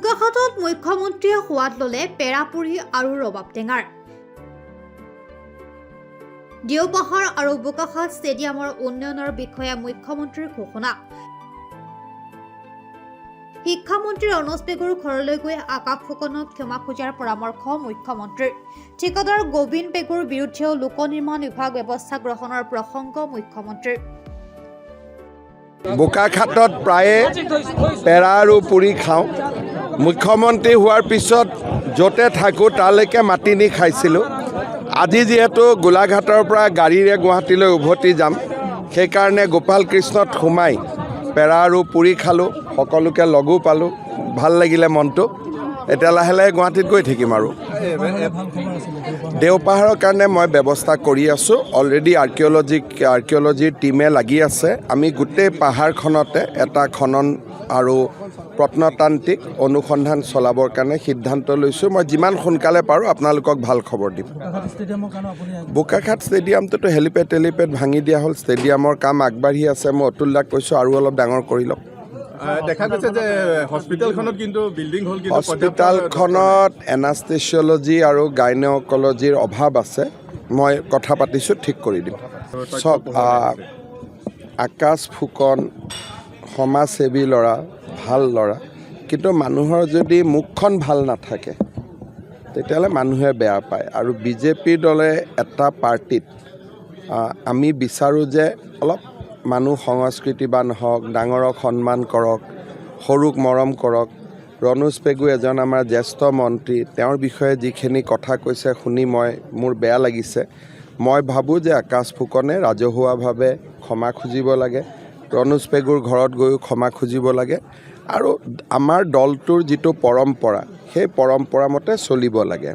বোকাখাটত মুখ্যমন্ত্ৰীয়ে সোৱাদ ল'লে পেৰাপুৰি আৰু ৰবাব টেঙাৰ। দেওপাহাৰ আৰু বোকাখাট ষ্টেডিয়ামৰ উন্নয়নৰ বিষয়ে মুখ্যমন্ত্ৰীৰ ঘোষণা। শিক্ষামন্ত্ৰী ৰণোজ পেগুৰ ঘৰলৈ গৈ আকাশ ফুকনক ক্ষমা খোজাৰ পৰামৰ্শ মুখ্যমন্ত্ৰীৰ। ঠিকাদাৰ গোবিন্দ পেগুৰ বিৰুদ্ধেও লোক নিৰ্মাণ বিভাগ ব্যৱস্থা গ্ৰহণৰ প্ৰসংগ মুখ্যমন্ত্ৰীৰ। বোকাখাটত প্ৰায়ে পেৰা আৰু পুৰি খাওঁ। মুখ্যমন্ত্ৰী হোৱাৰ পিছত য'তে থাকোঁ তালৈকে মাতি নি খাইছিলোঁ। আজি যিহেতু গোলাঘাটৰ পৰা গাড়ীৰে গুৱাহাটীলৈ উভতি যাম, সেইকাৰণে গোপাল কৃষ্ণত সোমাই পেৰা আৰু পুৰি খালোঁ, সকলোকে লগো পালোঁ, ভাল লাগিলে মনটো। এতিয়া লাহে লাহে গুৱাহাটীত গৈ থাকিম আৰু দেওপাহাৰৰ কাৰণে মই ব্যৱস্থা কৰি আছোঁ। অলৰেডি আৰ্কিঅ'লজিৰ টীমে লাগি আছে। আমি গোটেই পাহাৰখনতে এটা খনন আৰু প্ৰত্নতান্ত্ৰিক অনুসন্ধান চলাবৰ কাৰণে সিদ্ধান্ত লৈছোঁ। মই যিমান সোনকালে পাৰোঁ আপোনালোকক ভাল খবৰ দিম। বোকাখাট ষ্টেডিয়ামটোতো হেলিপেড ভাঙি দিয়া হ'ল। ষ্টেডিয়ামৰ কাম আগবাঢ়ি আছে। মই অতুল দাক কৈছোঁ আৰু অলপ ডাঙৰ কৰি লওক। দেখা গৈছে যে হস্পিটেলখনত কিন্তু বিল্ডিং হ'ল, হস্পিটেলখনত এনাষ্টেচিয়লজি আৰু গাইনকলজিৰ অভাৱ আছে। মই কথা পাতিছোঁ, ঠিক কৰি দিম। চব আকাশ ফুকন সমাজসেৱী ল'ৰা, ভাল ল'ৰা, কিন্তু মানুহৰ যদি মুখখন ভাল নাথাকে তেতিয়াহ'লে মানুহে বেয়া পায়। আৰু বিজেপিৰ দলে এটা পাৰ্টিত আমি বিচাৰোঁ যে অলপ মানুহ সংস্কৃতিবান হওক, ডাঙৰক সন্মান কৰক, সৰুক মৰম কৰক। ৰণোজ পেগু এজন আমাৰ জ্যেষ্ঠ মন্ত্ৰী, তেওঁৰ বিষয়ে যিখিনি কথা কৈছে শুনি মোৰ বেয়া লাগিছে। মই ভাবোঁ যে আকাশ ফুকনে ৰাজহুৱাভাৱে ক্ষমা খুজিব লাগে, ৰণোজ পেগুৰ ঘৰত গৈও ক্ষমা খুজিব লাগে, আৰু আমাৰ দলটোৰ যিটো পৰম্পৰা সেই পৰম্পৰা মতে চলিব লাগে।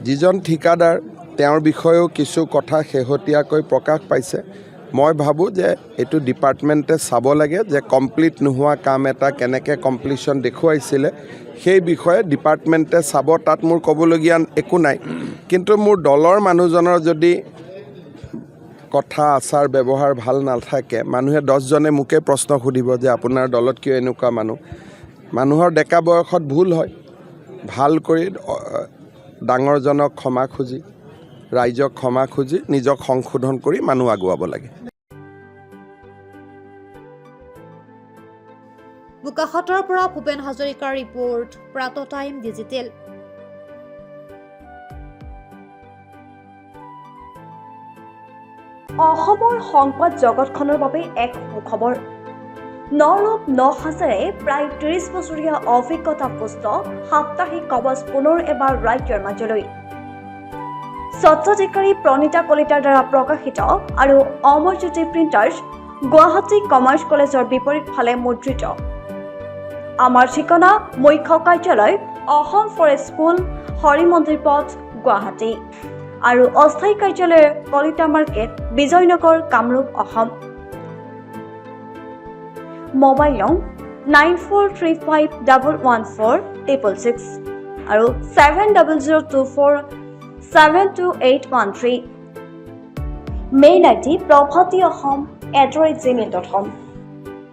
যিজন ঠিকাদাৰ তেওঁৰ বিষয়েও কিছু কথা শেহতীয়াকৈ প্ৰকাশ পাইছে। মই ভাবোঁ যে এইটো ডিপাৰ্টমেণ্টে চাব লাগে যে কমপ্লিট নোহোৱা কাম এটা কেনেকৈ কমপ্লিশ্যন দেখুৱাইছিলে, সেই বিষয়ে ডিপাৰ্টমেণ্টে চাব। তাত মোৰ ক'বলগীয়া একো নাই, কিন্তু মোৰ দলৰ মানুহজনৰ যদি কথা আচাৰ ব্যৱহাৰ ভাল নাথাকে, মানুহে 10জনে মোকে প্ৰশ্ন সুধিব যে আপোনাৰ দলত কিয় এনেকুৱা মানুহৰ ডেকা বয়সত ভুল হয়। ভাল কৰি ডাঙৰজনক ক্ষমা খুজি, ৰাইজক ক্ষমা খুজি, নিজক সংশোধন কৰি মানুহ আগুৱাব লাগে। বোকাখাটৰ পৰা ভূপেন হাজৰিকাৰ ৰিপৰ্ট, প্ৰাত টাইম ডিজিটেল। অসমৰ সংবাদ জগতখনৰ বাবে এক সুখবৰ। নৰূপ নসাজেৰে প্ৰায় 30 বছৰীয়া অভিজ্ঞতা পুষ্ট সাপ্তাহিক কবচ পুনৰ এবাৰ ৰাজ্যৰ মাজলৈ। স্বত্বাধিকাৰী প্ৰণীতা কলিতাৰ দ্বাৰা প্ৰকাশিত আৰু অমৰজ্যোতি প্ৰিণ্টাৰ্ছ, গুৱাহাটী কমাৰ্চ কলেজৰ বিপৰীত ফালে মুদ্ৰিত। আমাৰ ঠিকনা মুখ্য কাৰ্যালয়, অসম ফৰেষ্ট স্কুল, হৰি মন্দিৰ পথ, গুৱাহাটী, আৰু অস্থায়ী কাৰ্যালয় কলিতা মাৰ্কেট, বিজয়নগৰ, কামৰূপ, অসম। মোবাইল নং 9435114666 আৰু 7024722813। Mail ID prabhatiahom@gmail.com।